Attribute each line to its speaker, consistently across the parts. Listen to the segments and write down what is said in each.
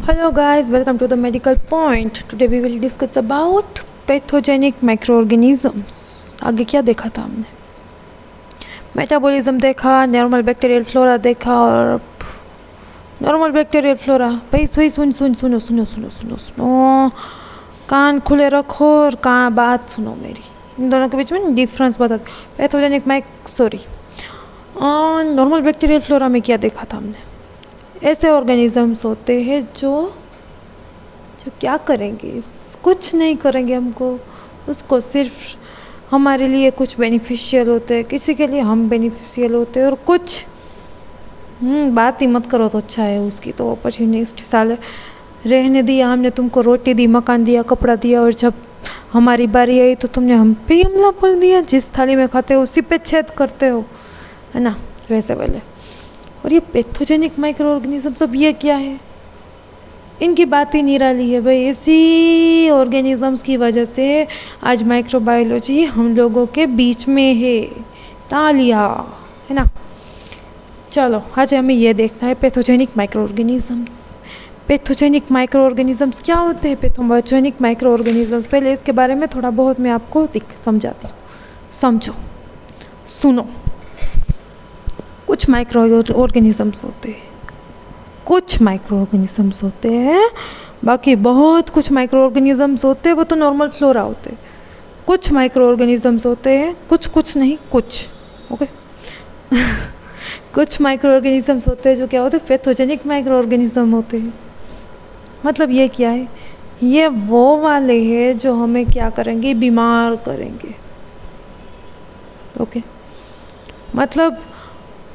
Speaker 1: Hello guys, welcome to the medical point. Today we will discuss about pathogenic microorganisms. आगे क्या देखा था हमने? मेटाबॉलिज्म देखा, नॉर्मल बैक्टीरियल फ्लोरा देखा और नॉर्मल बैक्टीरियल फ्लोरा। भाई सुनो, कान खुले रखो और बात सुनो मेरी। इन दोनों के बीच में डिफरेंस बता दो। पैथोजेनिक नॉर्मल बैक्टीरियल फ्लोरा में क्या देखा था हमने? ऐसे ऑर्गेनिजम्स होते हैं जो क्या करेंगे, कुछ नहीं करेंगे हमको, उसको सिर्फ हमारे लिए कुछ बेनिफिशियल होते हैं, किसी के लिए हम बेनिफिशियल होते हैं और कुछ बात ही मत करो तो अच्छा है उसकी। तो પછી नेक्स्ट साल रहने दिया, हमने तुमको रोटी दी, मकान दिया, कपड़ा दिया और जब हमारी बारी आई तो तुमने हम पे हमला बोल दिया। जिस थाली में खाते हो उसी पे छेद करते हो, है ना, वैसे वाले। और ये पैथोजेनिक माइक्रो ऑर्गेनिज्म सब ये क्या है? इनकी बात ही निराली है भाई। इसी ऑर्गेनिजम्स की वजह से आज माइक्रोबायोलॉजी हम लोगों के बीच में है। तालिया, है ना। चलो आज हमें ये देखना है pathogenic micro organisms. Pathogenic micro organisms क्या होते हैं? पैथोजेनिक माइक्रो ऑर्गेनिजम्स, पहले इसके बारे में थोड़ा बहुत मैं आपको समझाती हूँ। समझो, सुनो। कुछ माइक्रो ऑर्गेनिजम्स होते हैं, बाकी बहुत कुछ माइक्रो ऑर्गेनिजम्स होते हैं, वो तो नॉर्मल फ्लोरा होते हैं। कुछ माइक्रो ऑर्गेनिजम्स होते हैं, कुछ नहीं, कुछ ओके कुछ माइक्रो ऑर्गेनिजम्स होते हैं जो क्या होते हैं? पैथोजेनिक माइक्रो ऑर्गेनिज्म होते हैं। मतलब ये क्या है? ये वो वाले हैं जो हमें क्या करेंगे? बीमार करेंगे। ओके, मतलब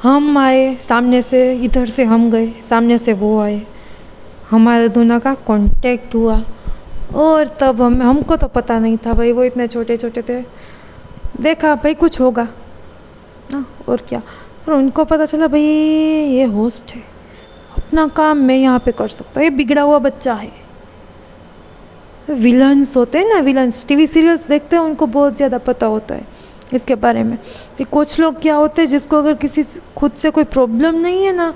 Speaker 1: हम आए सामने से, इधर से हम गए, सामने से वो आए, हमारे दोनों का कांटेक्ट हुआ और तब हमको तो पता नहीं था भाई, वो इतने छोटे छोटे थे। देखा भाई कुछ होगा ना, और क्या। पर उनको पता चला भाई ये होस्ट है, अपना काम मैं यहाँ पे कर सकता हूँ, ये बिगड़ा हुआ बच्चा है। विलन्स होते हैं ना, विलन्स टीवी सीरियल्स देखते हैं, उनको बहुत ज़्यादा पता होता है इसके बारे में कि कुछ लोग क्या होते हैं जिसको अगर किसी खुद से कोई प्रॉब्लम नहीं है ना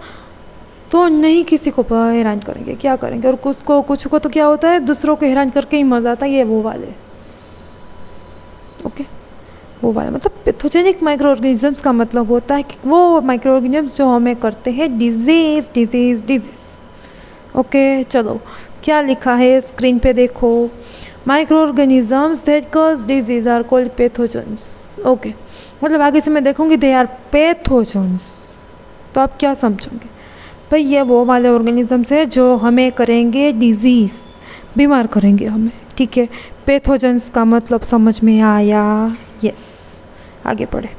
Speaker 1: तो नहीं किसी को हैरान करेंगे, क्या करेंगे। और कुछ को तो क्या होता है, दूसरों को हैरान करके ही मज़ा आता है। ये वो वाले, ओके, वो वाले। मतलब पैथोजेनिक माइक्रो ऑर्गेनिजम्स का मतलब होता है कि वो माइक्रो ऑर्गेनिजम्स जो हमें करते हैं डिजीज़। ओके, चलो क्या लिखा है स्क्रीन पे देखो। Microorganisms that cause disease are called pathogens. Okay, मतलब आगे से मैं देखूंगी they are pathogens, तो आप क्या समझोगे भाई? ये वो वाले ऑर्गेनिजम्स है जो हमें करेंगे डिजीज़, बीमार करेंगे हमें, ठीक है। पैथोजेंस का मतलब समझ में आया? यस, आगे बढ़े।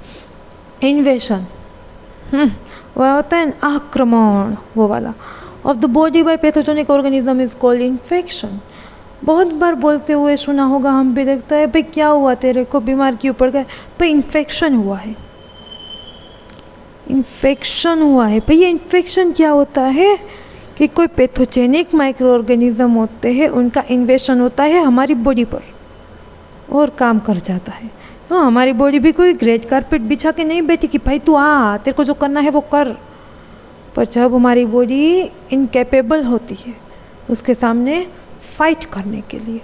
Speaker 1: इन्वेशन, वह होता है आक्रमण, वो वाला। Of the body by pathogenic organism is called infection. बहुत बार बोलते हुए सुना होगा, हम भी देखता है भाई क्या हुआ तेरे को, बीमार क्यों पड़ गए? भाई इन्फेक्शन हुआ है, भाई। ये इन्फेक्शन क्या होता है कि कोई पैथोजेनिक माइक्रो ऑर्गेनिज्म होते हैं, उनका इन्वेशन होता है हमारी बॉडी पर और काम कर जाता है। हाँ, हमारी बॉडी भी कोई ग्रेड कारपेट बिछा के नहीं बैठी कि भाई तू आ, तेरे को जो करना है वो कर। पर जब हमारी बॉडी इनकेपेबल होती है उसके सामने फाइट करने के लिए,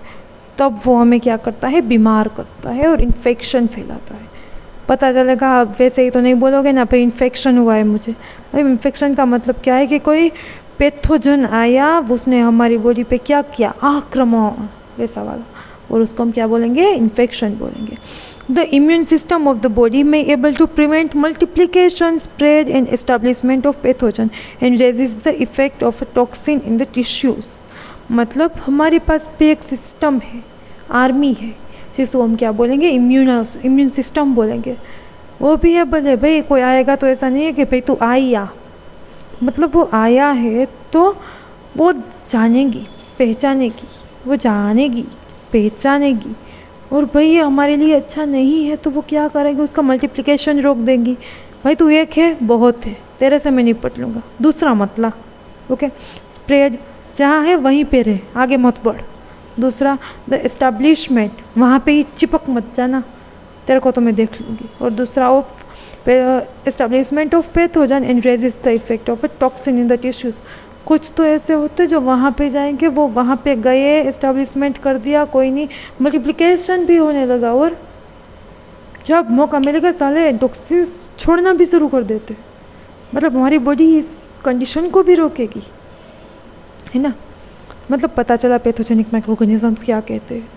Speaker 1: तब वो हमें क्या करता है? बीमार करता है और इन्फेक्शन फैलाता है। पता चलेगा, आप वैसे ही तो नहीं बोलोगे ना भाई इन्फेक्शन हुआ है मुझे। भाई इन्फेक्शन का मतलब क्या है कि कोई पैथोजन आया, उसने हमारी बॉडी पे क्या किया? आक्रमण, वैसा वाला। और उसको हम क्या बोलेंगे? इन्फेक्शन बोलेंगे। The immune system of the body may able to prevent multiplication, spread and establishment of pathogen and resist the effect of a toxin in the tissues. मतलब हमारे पास भी एक सिस्टम है, आर्मी है, जिसको हम क्या बोलेंगे? इम्यून सिस्टम बोलेंगे। वो भी है भले भाई, कोई आएगा तो ऐसा नहीं है कि भाई तू आया, मतलब वो आया है तो वो जानेगी, पहचानेगी और भाई ये हमारे लिए अच्छा नहीं है तो वो क्या करेगी? उसका मल्टीप्लिकेशन रोक देंगी। भाई तू एक है, बहुत है, तेरे से मैं निपट लूँगा, दूसरा मत ला। ओके, स्प्रेड, जहाँ है वहीं पे रहे, आगे मत बढ़। दूसरा, द एस्टैब्लिशमेंट, वहाँ पे ही चिपक मत जाना, तेरे को तो मैं देख लूँगी। और दूसरा, of establishment of pathogen and resist the effect of a toxin in the tissues, कुछ तो ऐसे होते जो वहाँ पे जाएंगे, वो वहाँ पे गए, एस्टेब्लिशमेंट कर दिया, कोई नहीं, मल्टीप्लिकेशन भी होने लगा, और जब मौका मिलेगा साले टॉक्सिन्स छोड़ना भी शुरू कर देते। मतलब हमारी बॉडी इस कंडीशन को भी रोकेगी, है ना। मतलब पता चला पैथोजेनिक माइक्रोऑर्गेनिजम्स क्या कहते हैं,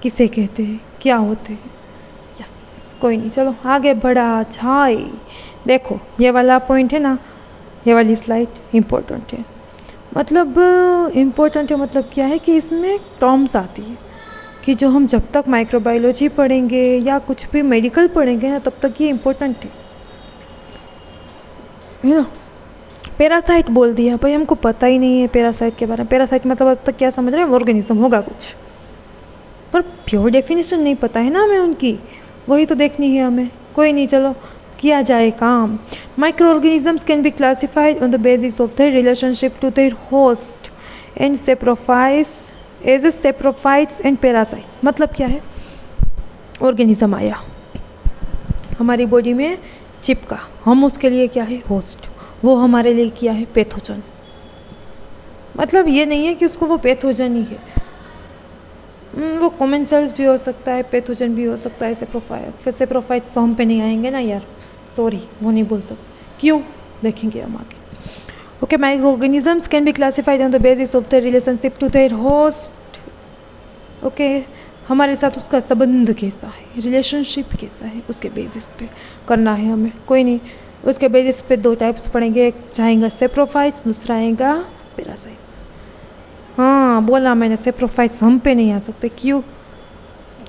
Speaker 1: किसे कहते हैं, क्या होते हैं। यस, कोई नहीं, चलो आगे बढ़ा जाए। देखो ये वाला पॉइंट है ना, ये वाली स्लाइड इम्पोर्टेंट है। मतलब इम्पोर्टेंट है मतलब क्या है कि इसमें टर्म्स आती है कि जो हम जब तक माइक्रोबायोलॉजी पढ़ेंगे या कुछ भी मेडिकल पढ़ेंगे ना, तब तक ये इम्पोर्टेंट है ना। पैरासाइट बोल दिया भाई, हमको पता ही नहीं है पैरासाइट के बारे में। पैरासाइट मतलब अब तक क्या समझ रहे हैं, ऑर्गेनिज्म होगा कुछ, पर प्योर डेफिनेशन नहीं पता है ना हमें उनकी, वही तो देखनी है हमें। कोई नहीं, चलो किया जाए काम। Micro organisms can be classified on the basis of their relationship to their host and saprophytes as a saprophytes and parasites. मतलब क्या है, ऑर्गेनिज्म आया हमारी बॉडी में, चिपका, हम उसके लिए क्या है, होस्ट, वो हमारे लिए क्या है, पैथोजन। मतलब ये नहीं है कि उसको वो पैथोजन ही है, वो कॉमन सेल्स भी हो सकता है, पैथोजन भी हो सकता है, सेप्रोफाइट्स तो हम पे नहीं आएंगे ना यार, सॉरी वो नहीं बोल सकते। क्यों, देखेंगे हम आगे। Okay, micro organisms can be classified on the basis of their relationship to their host. Okay, हमारे साथ उसका संबंध कैसा है, रिलेशनशिप कैसा है, उसके बेसिस पे करना है हमें। कोई नहीं, उसके बेसिस पे दो टाइप्स पढ़ेंगे, एक जाएगा सेप्रोफाइट्स, दूसरा आएगा पैरासाइट्स। हाँ बोला मैंने, सेप्रोफाइट्स हम पे नहीं आ सकते। क्यों,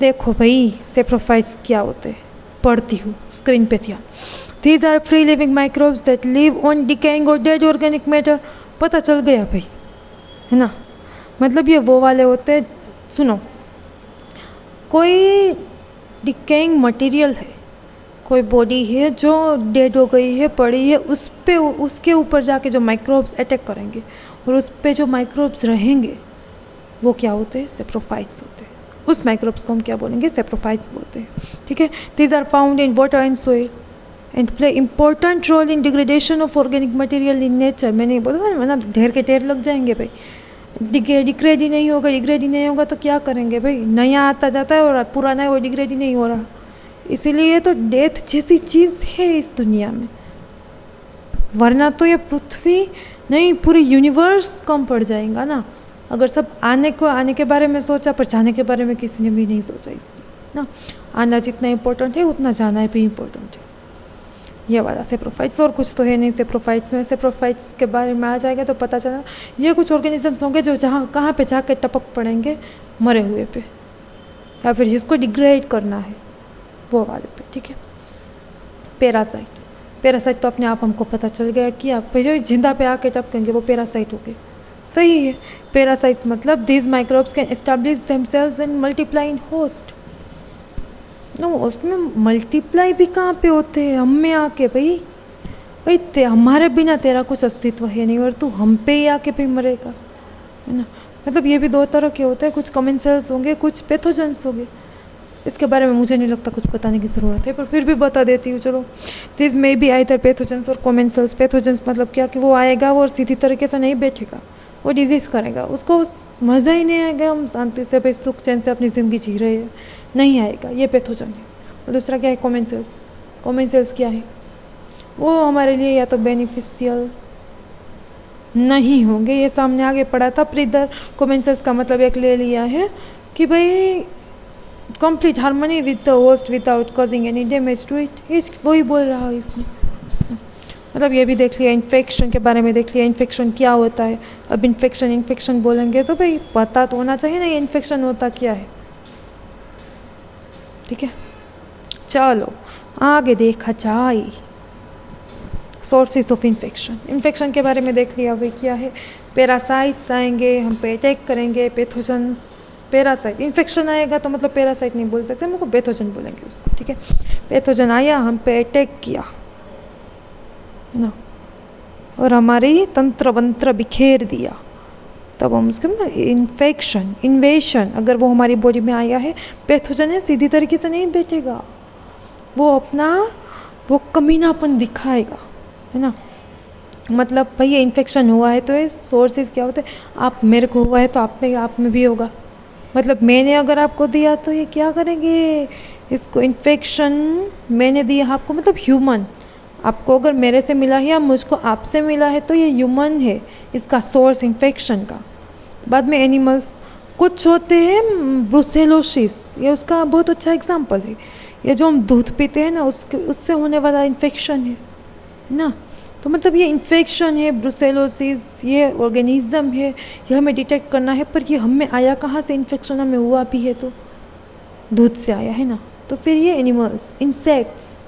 Speaker 1: देखो भाई सेप्रोफाइट्स क्या होते हैं, पढ़ती हूँ स्क्रीन पे ध्यान। These are free living microbes that live on decaying और डेड ऑर्गेनिक मैटर। पता चल गया भाई, है ना। मतलब ये वो वाले होते हैं, सुनो, कोई डिकेइंग मटेरियल है, कोई बॉडी है जो डेड हो गई है, पड़ी है, उस पे उसके ऊपर जाके जो माइक्रोब्स अटैक करेंगे और उस पे जो माइक्रोब्स रहेंगे वो क्या होते हैं, सेप्रोफाइट्स होते हैं। उस माइक्रोब्स को हम क्या बोलेंगे, सेप्रोफाइट्स बोलते हैं, ठीक है। These are found in water and soil and play important role in degradation of organic material in nature. मैंने ये बोला था ना, ढेर के ढेर लग जाएंगे भाई, डिग्रेड ही नहीं होगा तो क्या करेंगे भाई, नया आता जाता है और पुराना है वो डिग्रेड ही नहीं हो रहा। इसीलिए तो डेथ जैसी चीज़ है इस दुनिया में, वरना तो ये पृथ्वी नहीं पूरी यूनिवर्स कम पड़ जाएगा ना, अगर सब आने के बारे में सोचा पर जाने के बारे में किसी ने भी नहीं सोचा। इसलिए ना, आना जितना इम्पोर्टेंट है उतना जाना भी इम्पोर्टेंट है। ये वाला सेप्रोफाइट्स, और कुछ तो है नहीं सेप्रोफाइट्स में। सेप्रोफाइट्स के बारे में आ जाएगा तो पता चला ये कुछ ऑर्गेनिजम्स होंगे जो जहाँ कहाँ पे जाके टपक पड़ेंगे, मरे हुए पे, या फिर जिसको डिग्रेड करना है वो वाले पे, ठीक है। पैरासाइट तो अपने आप हमको पता चल गया कि आप जो जिंदा पे आके टपकेंगे वो पैरासाइट हो गए, सही है। पैरासाइट्स मतलब these microbes can establish themselves and multiply in host. No, host में मल्टीप्लाई भी कहाँ पे होते हैं, हम में आके भाई हमारे बिना तेरा कुछ अस्तित्व है नहीं और तू हम पे ही आके भी मरेगा, है ना। मतलब ये भी दो तरह के होते हैं, कुछ कॉमन सेल्स होंगे, कुछ पैथोजेंस होंगे। इसके बारे में मुझे नहीं लगता कुछ बताने की ज़रूरत है, पर फिर भी बता देती हूँ, चलो। This may be either pathogens और कॉमन सेल्स। पैथोजेंस मतलब क्या कि वो आएगा वो और सीधी तरीके से नहीं बैठेगा, वो डिजीज़ करेगा, उसको मज़ा ही नहीं आएगा, हम शांति से भाई सुख चैन से अपनी ज़िंदगी जी रहे हैं, नहीं आएगा, ये पैथोजन है। और दूसरा क्या है, कॉमन सेल्स। कॉमन सेल्स क्या है, वो हमारे लिए या तो बेनिफिशियल नहीं होंगे, ये सामने आगे पड़ा था प्रीदर। कॉमन सेल्स का मतलब एक ले लिया है कि भाई complete harmony with the host without causing any damage to it, वही बोल रहा है इसने। मतलब ये भी देख लिया, इन्फेक्शन के बारे में देख लिया, इन्फेक्शन क्या होता है। अब इन्फेक्शन बोलेंगे तो भाई पता तो होना चाहिए ना ये इन्फेक्शन होता क्या है, ठीक है। चलो आगे देखा जाए, सोर्सेज ऑफ इन्फेक्शन के बारे में देख लिया भाई क्या है। पैरासाइट्स आएंगे, हम पे अटैक करेंगे, पैथोजन्स। पैरासाइट, इन्फेक्शन आएगा तो मतलब पैरासाइट नहीं बोल सकते, हम को पैथोजन बोलेंगे उसको, ठीक है। पैथोजन आया, हम पे अटैक किया, है ना, और हमारी तंत्र वंत्र बिखेर दिया, तब हम उसके ना इन्वेशन, अगर वो हमारी बॉडी में आया है, पैथोजन है, सीधी तरीके से नहीं बैठेगा, वो अपना वो कमीनापन दिखाएगा, है ना। मतलब भाई ये इन्फेक्शन हुआ है तो ये सोर्सेज क्या होते हैं, आप मेरे को हुआ है तो आप में भी होगा। मतलब मैंने अगर आपको दिया तो ये क्या करेंगे, इसको इन्फेक्शन मैंने दिया आपको, मतलब ह्यूमन, आपको अगर मेरे से मिला है या मुझको आपसे मिला है तो ये ह्यूमन है इसका सोर्स इन्फेक्शन का। बाद में एनिमल्स कुछ होते हैं, ब्रुसेलोसिस, ये उसका बहुत अच्छा एग्जांपल है। ये जो हम दूध पीते हैं ना उससे होने वाला इन्फेक्शन है ना। तो मतलब ये इन्फेक्शन है, ब्रुसेलोसिस, ये ऑर्गेनिज्म है, ये हमें डिटेक्ट करना है। पर ये हमें आया कहाँ से, इन्फेक्शन हमें हुआ भी है तो दूध से आया है ना। तो फिर ये एनिमल्स, इंसेक्ट्स,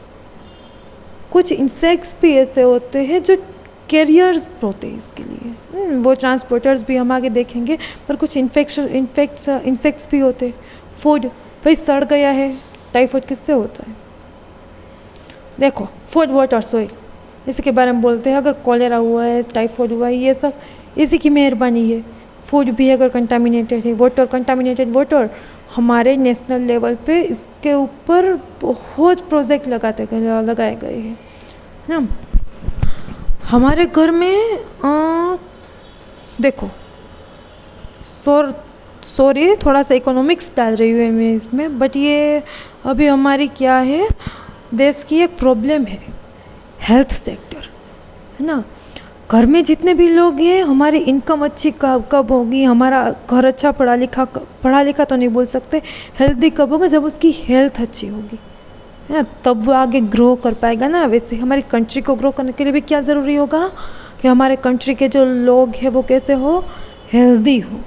Speaker 1: कुछ इंसेक्ट्स भी ऐसे होते हैं जो कैरियर्स होते हैं इसके लिए, वो ट्रांसपोर्टर्स भी हम आगे देखेंगे। पर कुछ इंसेक्ट्स भी होते हैं। फूड, भाई सड़ गया है, टाइफाइड किससे होता है, देखो फूड वाटर सॉइल इसी के बारे में बोलते हैं। अगर कॉलेरा हुआ है, टाइफाइड हुआ है, ये सब इसी की मेहरबानी है। फूड भी अगर कंटामिनेटेड है, वाटर, कंटामिनेटेड वाटर, हमारे नेशनल लेवल पे इसके ऊपर बहुत प्रोजेक्ट लगाए गए हैं ना। हमारे घर में देखो, सॉरी थोड़ा सा इकोनॉमिक्स डाल रही हूँ मैं इसमें, बट ये अभी हमारी क्या है, देश की एक प्रॉब्लम है, हेल्थ सेक्टर है ना। घर में जितने भी लोग हैं, हमारी इनकम अच्छी कब होगी, हमारा घर अच्छा पढ़ा लिखा तो नहीं बोल सकते, हेल्दी कब होगा, जब उसकी हेल्थ अच्छी होगी है ना, तब वो आगे ग्रो कर पाएगा ना। वैसे हमारी कंट्री को ग्रो करने के लिए भी क्या ज़रूरी होगा कि हमारे कंट्री के जो लोग हैं वो कैसे हो, हेल्दी हो।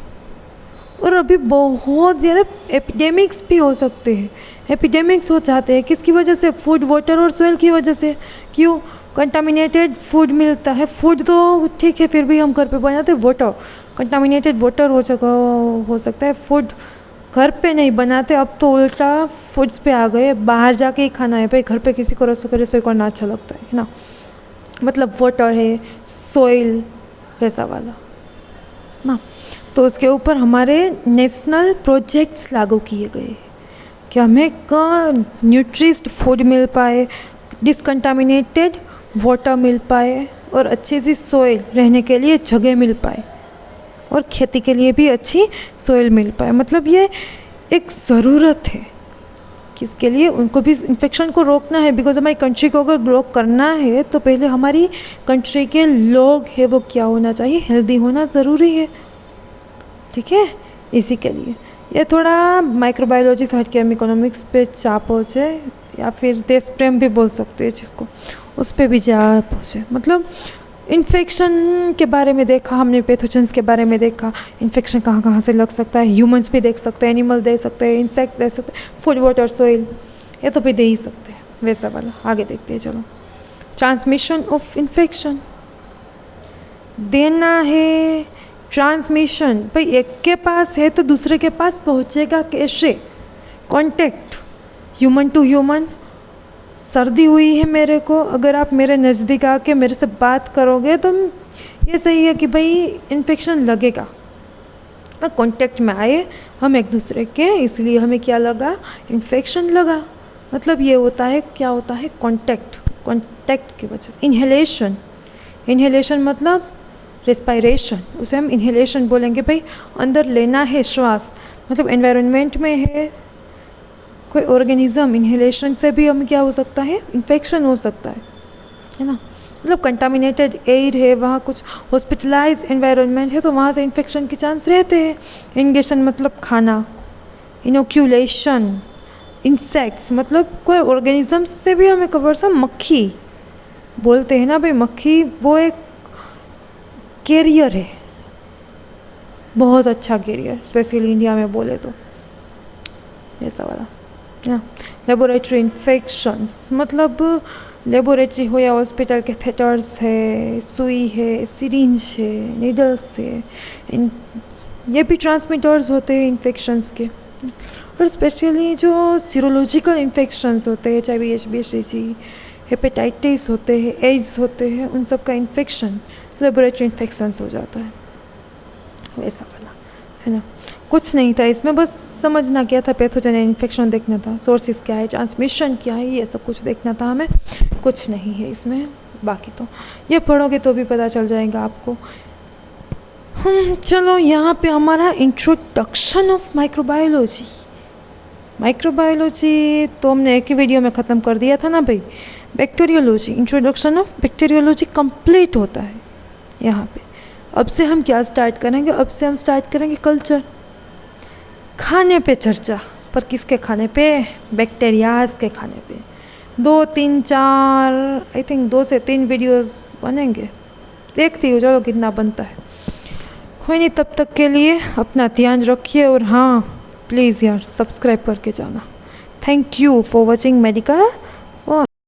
Speaker 1: और अभी बहुत ज़्यादा एपिडेमिक्स भी हो सकते हैं, एपिडेमिक्स हो जाते हैं, किसकी वजह से, फूड वाटर और सोइल की वजह से। क्यों, कंटामिनेटेड फूड मिलता है, फूड तो ठीक है फिर भी हम घर पे बनाते हैं, वाटर कंटामिनेटेड वाटर हो सकता है, फूड घर पे नहीं बनाते। अब तो उल्टा फूड्स पे आ गए, बाहर जाके ही खाना है भाई, घर पे किसी को रसोई करना अच्छा लगता है ना। मतलब वाटर है, सोइल, वैसा वाला ना। तो उसके ऊपर हमारे नेशनल प्रोजेक्ट्स लागू किए गए कि हमें न्यूट्रिस्ड फूड मिल पाए, डिसकंटामिनेटेड वाटर मिल पाए, और अच्छी सी सोइल, रहने के लिए जगह मिल पाए, और खेती के लिए भी अच्छी सोइल मिल पाए। मतलब ये एक ज़रूरत है, किसके लिए, उनको भी इन्फेक्शन को रोकना है। बिकॉज हमारी कंट्री को अगर ग्रो करना है तो पहले हमारी कंट्री के लोग हैं वो क्या होना चाहिए, हेल्दी होना ज़रूरी है, ठीक है। इसी के लिए ये थोड़ा माइक्रोबायोलॉजी से हटके हम इकोनॉमिक्स पे जा पहुँचे, या फिर देश प्रेम भी बोल सकते हैं जिसको, उस पर भी जा पहुँचे। मतलब इन्फेक्शन के बारे में देखा हमने, पैथोजेंस के बारे में देखा, इन्फेक्शन कहाँ कहाँ से लग सकता है, ह्यूमंस भी देख सकते हैं, एनिमल दे सकते हैं, इंसेक्ट दे सकते हैं, फूड वाटर सोइल ये तो भी दे ही सकते हैं, वैसा वाला। आगे देखते हैं, चलो। ट्रांसमिशन ऑफ इन्फेक्शन देना है, ट्रांसमिशन भाई एक के पास है तो दूसरे के पास पहुँचेगा कैसे, कॉन्टेक्ट, ह्यूमन टू ह्यूमन। सर्दी हुई है मेरे को, अगर आप मेरे नज़दीक आके मेरे से बात करोगे तो ये सही है कि भाई इन्फेक्शन लगेगा, कांटेक्ट में आए हम एक दूसरे के, इसलिए हमें क्या लगा, इन्फेक्शन लगा। मतलब ये होता है, क्या होता है, कांटेक्ट की वजह से। इन्हेलेशन मतलब रेस्पायरेशन, उसे हम इन्हेलेशन बोलेंगे। भाई अंदर लेना है श्वास, मतलब एनवायरनमेंट में है कोई ऑर्गेनिज्म, इन्हेलेशन से भी हम क्या हो सकता है, इन्फेक्शन हो सकता है ना। मतलब कंटामिनेटेड एयर है, वहाँ कुछ हॉस्पिटलाइज एनवायरनमेंट है तो वहाँ से इन्फेक्शन के चांस रहते हैं। इंगेशन मतलब खाना, इनोक्यूलेशन, इंसेक्ट्स मतलब कोई ऑर्गेनिज्म से भी हमें खबर सा, मक्खी बोलते हैं ना भाई, मक्खी वो एक कैरियर है, बहुत अच्छा कैरियर, स्पेशली इंडिया में बोले तो ऐसा वाला ना। लेबोरेटरी इन्फेक्शंस मतलब लेबोरेटरी हो या हॉस्पिटल के थिएटर्स है, सुई है, सिरिंज है, नीडल्स है, ये भी ट्रांसमिटर्स होते हैं इन्फेक्शंस के। और स्पेशली जो सीरोलॉजिकल इन्फेक्शंस होते हैं, HIV, HBsAg, हेपेटाइटिस होते हैं, एड्स होते हैं, उन सब का इन्फेक्शन लेबोरेटरी इन्फेक्शंस हो जाता है, वैसा वाला है ना। कुछ नहीं था इसमें, बस समझना क्या था, पैथोजन इन्फेक्शन देखना था, सोर्सेज क्या है, ट्रांसमिशन क्या है, ये सब कुछ देखना था हमें, कुछ नहीं है इसमें, बाकी तो ये पढ़ोगे तो भी पता चल जाएगा आपको। चलो यहाँ पे हमारा इंट्रोडक्शन ऑफ माइक्रोबायोलॉजी। माइक्रोबायोलॉजी तो हमने एक ही वीडियो में ख़त्म कर दिया था ना भाई। Bacteriology, introduction of bacteriology complete होता है यहाँ पे। अब से हम क्या स्टार्ट करेंगे? अब से हम स्टार्ट करेंगे कल्चर, खाने पे चर्चा। पर किसके खाने पे? बैक्टीरियाज के खाने पे। 2 3 4 आई थिंक 2 से 3 वीडियोस बनेंगे, देखती हूँ चलो कितना बनता है। कोई नहीं, तब तक के लिए अपना ध्यान रखिए और हाँ प्लीज़ यार सब्सक्राइब करके जाना। Thank you for watching Medica